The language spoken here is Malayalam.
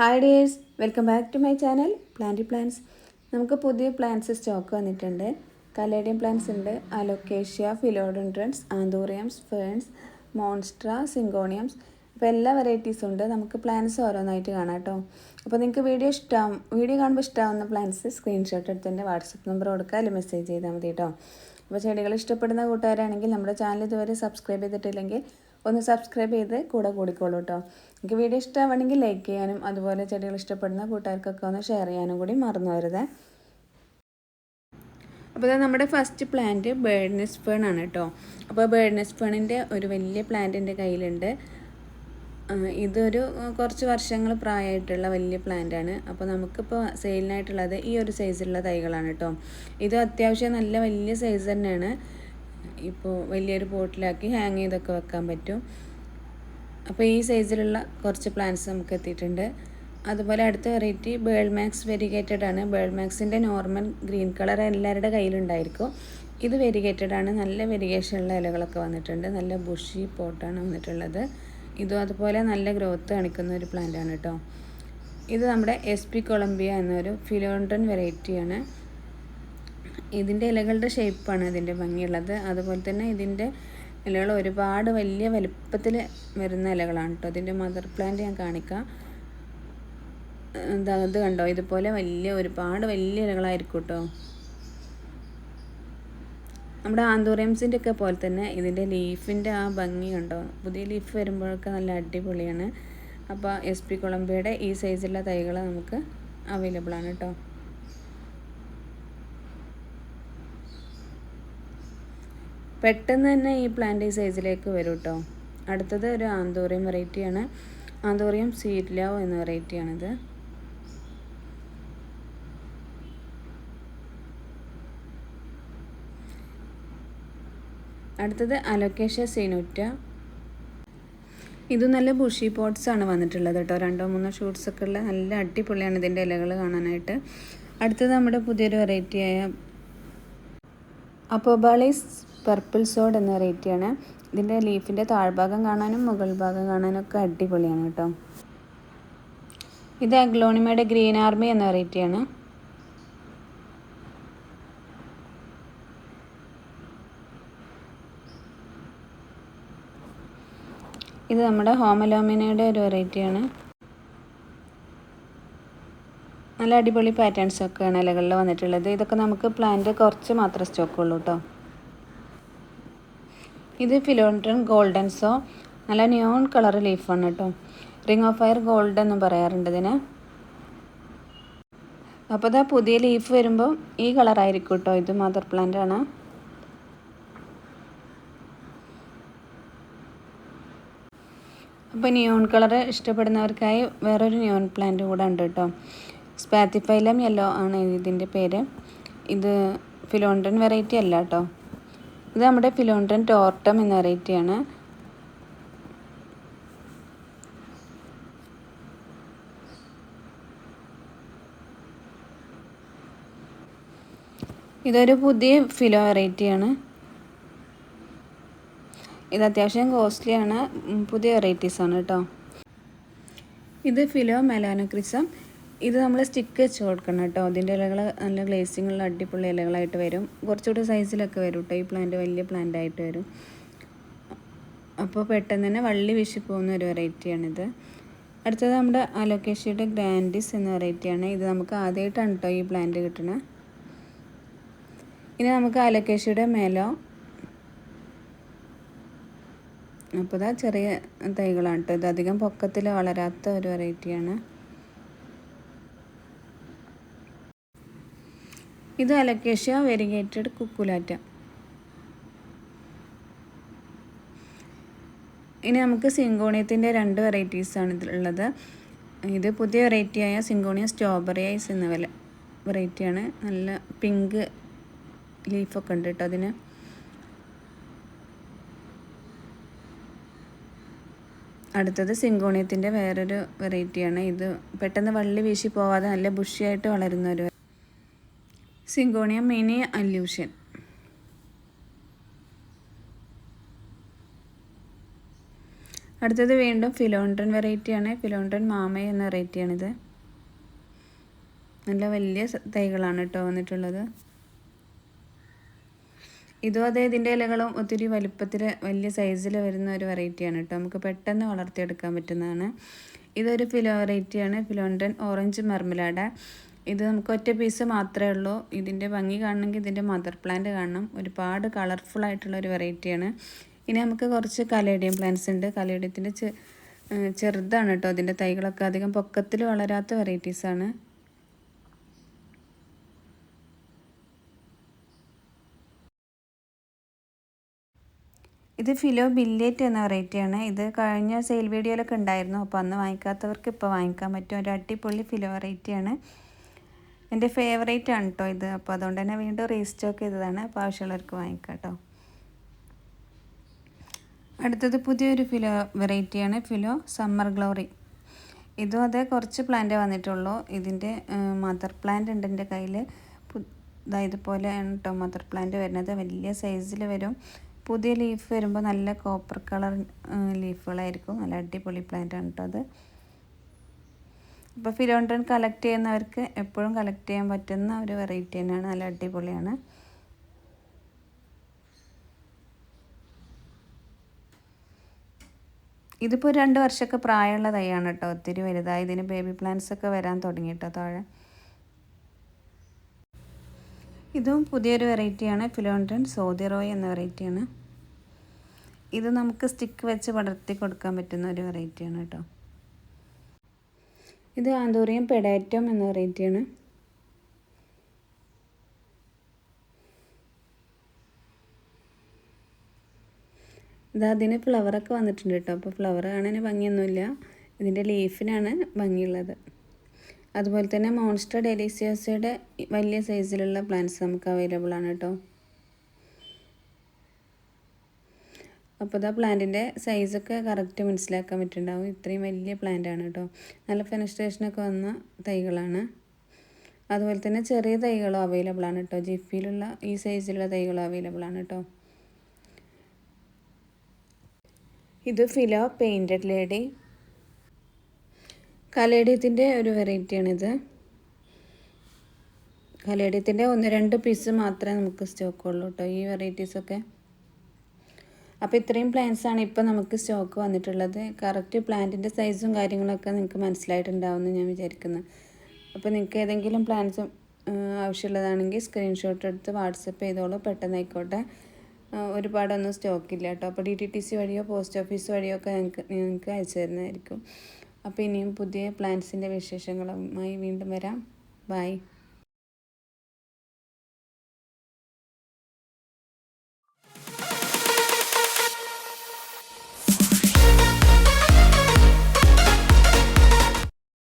Hi dears, welcome back to my channel planty plants. നമുക്ക് പുതിയ പ്ലാന്റ്സ് സ്റ്റോക്ക് വന്നിട്ടുണ്ട്. കലേഡിയം പ്ലാന്റ്സ് ഉണ്ട്, alocasia, philodendrons, anthuriums, ferns, monstera, syngoniums. അപ്പോൾ എല്ലാ വെറൈറ്റീസും ഉണ്ട്. നമുക്ക് പ്ലാന്റ്സ് ഓരോന്നായിട്ട് കാണാം കേട്ടോ. അപ്പോൾ നിങ്ങൾക്ക് വീഡിയോ കാണുമ്പോൾ ഇഷ്ടമാവുന്ന പ്ലാന്റ്സ് സ്ക്രീൻഷോട്ട് എടുത്ത് എൻ്റെ വാട്സപ്പ് നമ്പർ കൊടുക്കുക, അല്ലെങ്കിൽ മെസ്സേജ് ചെയ്താൽ മതി കേട്ടോ. അപ്പോൾ ചെടികൾ ഇഷ്ടപ്പെടുന്ന കൂട്ടുകാരാണെങ്കിൽ നമ്മുടെ ചാനൽ ഇതുവരെ സബ്സ്ക്രൈബ് ചെയ്തിട്ടില്ലെങ്കിൽ ഒന്ന് സബ്സ്ക്രൈബ് ചെയ്ത് കൂടെ കൂടിക്കോളൂ കേട്ടോ. എനിക്ക് വീഡിയോ ഇഷ്ടമാണെങ്കിൽ ലൈക്ക് ചെയ്യാനും അതുപോലെ ചെടികൾ ഇഷ്ടപ്പെടുന്ന കൂട്ടുകാർക്കൊക്കെ ഒന്ന് ഷെയർ ചെയ്യാനും കൂടി മറന്നു വരുതേ. അപ്പോൾ ഇത് നമ്മുടെ first plant bird nest fern ആണ് കേട്ടോ. അപ്പോൾ ബേർഡ് നെസ്റ്റ് ഫേണിൻ്റെ ഒരു വലിയ പ്ലാന്റ് എൻ്റെ കയ്യിലുണ്ട്. ഇതൊരു കുറച്ച് വർഷങ്ങൾ പ്രായമായിട്ടുള്ള വലിയ പ്ലാന്റ് ആണ്. അപ്പോൾ നമുക്കിപ്പോൾ സെയിലിനായിട്ടുള്ളത് ഈ ഒരു സൈസിലുള്ള തൈകളാണ് കേട്ടോ. ഇത് അത്യാവശ്യം നല്ല വലിയ സൈസ് തന്നെയാണ്. ഇപ്പോൾ വലിയൊരു പോട്ടിലാക്കി ഹാങ് ചെയ്തൊക്കെ വെക്കാൻ പറ്റും. അപ്പോൾ ഈ സൈസിലുള്ള കുറച്ച് പ്ലാന്റ്സ് നമുക്ക് എത്തിയിട്ടുണ്ട്. അതുപോലെ അടുത്ത വെറൈറ്റി ബേൾ മാക്സ് വെരിഗേറ്റഡ് ആണ്. ബേൾ മാക്സിൻ്റെ നോർമൽ ഗ്രീൻ കളർ എല്ലാവരുടെ കയ്യിലുണ്ടായിരിക്കും. ഇത് വെരിഗേറ്റഡ് ആണ്. നല്ല വെരിഗേഷനുള്ള ഇലകളൊക്കെ വന്നിട്ടുണ്ട്. നല്ല ബുഷി പോട്ടാണ് വന്നിട്ടുള്ളത്. ഇതും അതുപോലെ നല്ല ഗ്രോത്ത് കാണിക്കുന്ന ഒരു പ്ലാന്റ് ആണ് കേട്ടോ. ഇത് നമ്മുടെ SP കൊളംബിയ എന്നൊരു ഫിലോഡൻഡ്രൻ വെറൈറ്റിയാണ്. ഇതിൻ്റെ ഇലകളുടെ ഷേപ്പാണ് ഇതിൻ്റെ ഭംഗിയുള്ളത്. അതുപോലെ തന്നെ ഇതിൻ്റെ ഇലകൾ ഒരുപാട് വലിയ വലുപ്പത്തിൽ വരുന്ന ഇലകളാണ് കേട്ടോ. ഇതിൻ്റെ മദർ പ്ലാന്റ് ഞാൻ കാണിക്കാം. ഇത് കണ്ടോ, ഇതുപോലെ ഒരുപാട് വലിയ ഇലകളായിരിക്കും കേട്ടോ. നമ്മുടെ ആന്തൂറിയംസിൻ്റെ ഒക്കെ പോലെ തന്നെ ഇതിൻ്റെ ലീഫിൻ്റെ ആ ഭംഗി കണ്ടോ. പുതിയ ലീഫ് വരുമ്പോഴൊക്കെ നല്ല അടിപൊളിയാണ്. അപ്പോൾ SP കൊളംബിയയുടെ ഈ സൈസുള്ള തൈകൾ നമുക്ക് അവൈലബിൾ ആണ് കേട്ടോ. പെട്ടെന്ന് തന്നെ ഈ പ്ലാന്റ് ഈ സൈസിലേക്ക് വരും കേട്ടോ. അടുത്തത് ഒരു ആന്തൂറിയം വെറൈറ്റിയാണ്. ആന്തൂറിയം സീഡ് ലവ് എന്ന വെറൈറ്റിയാണിത്. അടുത്തത് അലോക്കേഷ്യ സീനൂറ്റ. ഇത് നല്ല ബുഷി പോട്ട്സ് ആണ് വന്നിട്ടുള്ളത് കേട്ടോ. 2-3 ഷൂട്ട്സ് ഒക്കെ ഉള്ള നല്ല അടിപൊളിയാണ് ഇതിൻ്റെ ഇലകൾ കാണാനായിട്ട്. അടുത്തത് നമ്മുടെ പുതിയൊരു വെറൈറ്റിയായ അപ്പോബാളിസ് പർപ്പിൾ സോഡ് എന്ന വെറൈറ്റിയാണ്. ഇതിൻ്റെ ലീഫിൻ്റെ താഴ്ഭാഗം കാണാനും മുകൾ ഭാഗം കാണാനും ഒക്കെ അടിപൊളിയാണ് കേട്ടോ. ഇത് അഗ്ലോണിമയുടെ ഗ്രീൻ ആർമി എന്ന വെറൈറ്റിയാണ്. ഇത് നമ്മുടെ ഹോമലോമിനയുടെ ഒരു വെറൈറ്റിയാണ്. നല്ല അടിപൊളി പാറ്റേൺസ് ഒക്കെയാണ് ഇലകളിൽ വന്നിട്ടുള്ളത്. ഇതൊക്കെ നമുക്ക് പ്ലാന്റ് കുറച്ച് മാത്രമേ സ്റ്റോക്കുള്ളൂ കേട്ടോ. ഇത് ഫിലോഡൻഡ്രൻ ഗോൾഡൻസോ, നല്ല നിയോൺ കളർ ലീഫാണ് കേട്ടോ. റിംഗ് ഓഫ് ഫയർ ഗോൾഡ് എന്നും പറയാറുണ്ട് ഇതിന്. അപ്പോൾ ഇതാ പുതിയ ലീഫ് വരുമ്പോൾ ഈ കളറായിരിക്കും കേട്ടോ. ഇത് മദർ പ്ലാന്റ് ആണ്. അപ്പോൾ നിയോൺ കളർ ഇഷ്ടപ്പെടുന്നവർക്കായി വേറൊരു നിയോൺ പ്ലാന്റ് കൂടെ ഉണ്ട് കേട്ടോ. സ്പാത്തിഫൈലം യെല്ലോ ആണ് ഇതിൻ്റെ പേര്. ഇത് ഫിലോഡൻഡ്രൻ വെറൈറ്റി അല്ല കേട്ടോ. ഇത് നമ്മുടെ ഫിലോഡൻഡ്രൻ ടോർട്ടം എന്ന വെറൈറ്റിയാണ്. ഇതൊരു പുതിയ ഫിലോ വെറൈറ്റിയാണ്. ഇത് അത്യാവശ്യം കോസ്റ്റ്ലിയാണ്. പുതിയ വെറൈറ്റീസാണ് കേട്ടോ. ഇത് ഫിലോ മെലാനോക്രിസം. ഇത് നമ്മൾ സ്റ്റിക്ക് വെച്ച് കൊടുക്കണം കേട്ടോ. അതിൻ്റെ ഇലകൾ നല്ല ഗ്ലേസിങ്ങുള്ള അടിപൊളി ഇലകളായിട്ട് വരും. കുറച്ചുകൂടി സൈസിലൊക്കെ വരും കേട്ടോ. ഈ പ്ലാന്റ് വലിയ പ്ലാന്റ് ആയിട്ട് വരും. അപ്പോൾ പെട്ടെന്ന് തന്നെ വള്ളി വീശി പോകുന്ന ഒരു വെറൈറ്റിയാണിത്. അടുത്തത് നമ്മുടെ അലോക്കേഷ്യയുടെ ഗ്രാൻഡിസ് എന്ന വെറൈറ്റിയാണ്. ഇത് നമുക്ക് ആദ്യമായിട്ടാണ് കേട്ടോ ഈ പ്ലാന്റ് കിട്ടുന്നത്. ഇനി നമുക്ക് അലോക്കേഷ്യയുടെ മേലോ. അപ്പോൾ ഇതാ ചെറിയ തൈകളാണ് കേട്ടോ. ഇത് അധികം പൊക്കത്തിൽ വളരാത്ത ഒരു വെറൈറ്റിയാണ്. ഇത് അലോക്കേഷ്യ വെരിഗേറ്റഡ് കുക്കുലാറ്റ. ഇനി നമുക്ക് സിങ്കോണിയത്തിൻ്റെ 2 വെറൈറ്റീസാണ് ഇതിലുള്ളത്. ഇത് പുതിയ വെറൈറ്റിയായ സിങ്കോണിയ സ്ട്രോബെറി ഐസ് എന്ന വെറൈറ്റിയാണ്. നല്ല പിങ്ക് ലീഫൊക്കെ ഉണ്ട് കേട്ടോ അതിന്. അടുത്തത് സിങ്കോണിയത്തിൻ്റെ വേറൊരു വെറൈറ്റിയാണ്. ഇത് പെട്ടെന്ന് വള്ളി വീശി പോവാതെ നല്ല ബുഷിയായിട്ട് വളരുന്ന ഒരു സിങ്കോണിയ മിനി അല്യൂഷൻ. അടുത്തത് വീണ്ടും ഫിലോണ്ടൻ വെറൈറ്റിയാണ്. ഫിലോണ്ടൻ മാമേ എന്ന വെറൈറ്റിയാണിത്. നല്ല വലിയ തൈകളാണ് കേട്ടോ വന്നിട്ടുള്ളത്. ഇതും അതേ ഇതിൻ്റെ ഇലകളും ഒത്തിരി വലുപ്പത്തിൽ വലിയ സൈസിൽ വരുന്ന ഒരു വെറൈറ്റിയാണ് കേട്ടോ. നമുക്ക് പെട്ടെന്ന് വളർത്തിയെടുക്കാൻ പറ്റുന്നതാണ്. ഇതൊരു ഫിലോ വെറൈറ്റിയാണ്, ഫിലോണ്ടൻ ഓറഞ്ച് മെർമലാഡ. ഇത് നമുക്ക് ഒറ്റ പീസ് മാത്രമേ ഉള്ളൂ. ഇതിൻ്റെ ഭംഗി കാണണമെങ്കിൽ ഇതിൻ്റെ മദർ പ്ലാന്റ് കാണണം. ഒരുപാട് കളർഫുൾ ആയിട്ടുള്ള ഒരു വെറൈറ്റിയാണ്. ഇനി നമുക്ക് കുറച്ച് കലേഡിയം പ്ലാന്റ്സ് ഉണ്ട്. കലേഡിയത്തിൻ്റെ ചെറുതാണ് കേട്ടോ. അതിൻ്റെ തൈകളൊക്കെ അധികം പൊക്കത്തിൽ വളരാത്ത വെറൈറ്റീസാണ്. ഇത് ഫിലോ ബില്ലേറ്റ് എന്ന വെറൈറ്റിയാണ്. ഇത് കഴിഞ്ഞ സെയിൽ വീഡിയോയിലൊക്കെ ഉണ്ടായിരുന്നു. അപ്പോൾ അന്ന് വാങ്ങിക്കാത്തവർക്ക് ഇപ്പോൾ വാങ്ങിക്കാൻ പറ്റും. ഒരു അടിപൊളി ഫിലോ വെറൈറ്റിയാണ്. എൻ്റെ ഫേവറേറ്റ് ആണ് കേട്ടോ ഇത്. അപ്പോൾ അതുകൊണ്ട് തന്നെ വീണ്ടും റീസ്റ്റോക്ക് ചെയ്തതാണ്. അപ്പോൾ ആവശ്യമുള്ളവർക്ക് വാങ്ങിക്കാം കേട്ടോ. അടുത്തത് പുതിയൊരു ഫിലോ വെറൈറ്റിയാണ്, ഫിലോ സമ്മർ ഗ്ലോറി. ഇതും അതേ കുറച്ച് പ്ലാന്റേ വന്നിട്ടുള്ളൂ. ഇതിൻ്റെ മദർ പ്ലാന്റ് ഉണ്ട് എൻ്റെ കയ്യിൽ. ഇതുപോലെയാണ് കേട്ടോ മദർ പ്ലാന്റ് വരുന്നത്. വലിയ സൈസിൽ വരും. പുതിയ ലീഫ് വരുമ്പോൾ നല്ല കോപ്പർ കളർ ലീഫുകളായിരിക്കും. നല്ല അടിപൊളി പ്ലാന്റ് ആണ് കേട്ടോ അത്. ഇപ്പോൾ ഫിലോണ്ടൻ കളക്ട് ചെയ്യുന്നവർക്ക് എപ്പോഴും കളക്ട് ചെയ്യാൻ പറ്റുന്ന ഒരു വെറൈറ്റി തന്നെയാണ്. നല്ല അടിപൊളിയാണ്. ഇതിപ്പോൾ 2 വർഷമൊക്കെ പ്രായമുള്ള തൈയാണ് കേട്ടോ. ഒത്തിരി വലുതായി. ഇതിന് ബേബി പ്ലാന്റ്സ് ഒക്കെ വരാൻ തുടങ്ങി കേട്ടോ താഴെ. ഇതും പുതിയൊരു വെറൈറ്റിയാണ്, ഫിലോണ്ടൻ സോദിറോയ് എന്ന വെറൈറ്റിയാണ്. ഇത് നമുക്ക് സ്റ്റിക്ക് വെച്ച് പടർത്തി കൊടുക്കാൻ പറ്റുന്ന ഒരു വെറൈറ്റിയാണ് കേട്ടോ. ഇത് ആന്തൂറിയം പെഡാറ്റം എന്ന വെറൈറ്റിയാണ്. അതിന് ഫ്ലവറൊക്കെ വന്നിട്ടുണ്ട് കേട്ടോ. അപ്പോൾ ഫ്ലവർ കാണാൻ ഭംഗിയൊന്നുമില്ല, ഇതിൻ്റെ ലീഫിനാണ് ഭംഗിയുള്ളത്. അതുപോലെ തന്നെ മോൺസ്റ്റർ ഡെലിസിയോസയുടെ വലിയ സൈസിലുള്ള പ്ലാന്റ്സ് നമുക്ക് അവൈലബിൾ ആണ് കേട്ടോ. അപ്പോൾ ഇതാ പ്ലാന്റിൻ്റെ സൈസൊക്കെ കറക്റ്റ് മനസ്സിലാക്കാൻ പറ്റുന്നുണ്ടാവും. ഇത്രയും വലിയ പ്ലാന്റാണ് കേട്ടോ. നല്ല ഫെനസ്ട്രേഷനൊക്കെ വന്ന തൈകളാണ്. അതുപോലെ തന്നെ ചെറിയ തൈകളും അവൈലബിൾ ആണ് കേട്ടോ. ജിഫിയിലുള്ള ഈ സൈസിലുള്ള തൈകളും അവൈലബിൾ ആണ് കേട്ടോ. ഇത് ഫിലോ പെയിൻറ്റഡ് ലേഡി. കലേഡിയത്തിൻ്റെ ഒരു വെറൈറ്റിയാണിത്. കലേഡിയത്തിൻ്റെ 1-2 പീസ് മാത്രമേ നമുക്ക് സ്റ്റോക്ക് ഉള്ളൂ കേട്ടോ ഈ വെറൈറ്റീസൊക്കെ. അപ്പോൾ ഇത്രയും പ്ലാന്റ്സാണ് ഇപ്പോൾ നമുക്ക് സ്റ്റോക്ക് വന്നിട്ടുള്ളത്. കറക്റ്റ് പ്ലാന്റിൻ്റെ സൈസും കാര്യങ്ങളൊക്കെ നിങ്ങൾക്ക് മനസ്സിലായിട്ടുണ്ടാവുമെന്ന് ഞാൻ വിചാരിക്കുന്നു. അപ്പോൾ നിങ്ങൾക്ക് ഏതെങ്കിലും പ്ലാന്റ്സ് ആവശ്യമുള്ളതാണെങ്കിൽ സ്ക്രീൻഷോട്ട് എടുത്ത് വാട്സപ്പ് ചെയ്തോളൂ. പെട്ടെന്നായിക്കോട്ടെ. ഒരുപാടൊന്നും സ്റ്റോക്കില്ല കേട്ടോ. അപ്പോൾ DTTC വഴിയോ പോസ്റ്റ് ഓഫീസ് വഴിയോ ഒക്കെ നിങ്ങൾക്ക് അയച്ചു തരുന്നതായിരിക്കും. അപ്പോൾ ഇനിയും പുതിയ പ്ലാന്റ്സിൻ്റെ വിശേഷങ്ങളുമായി വീണ്ടും വരാം. ബൈ.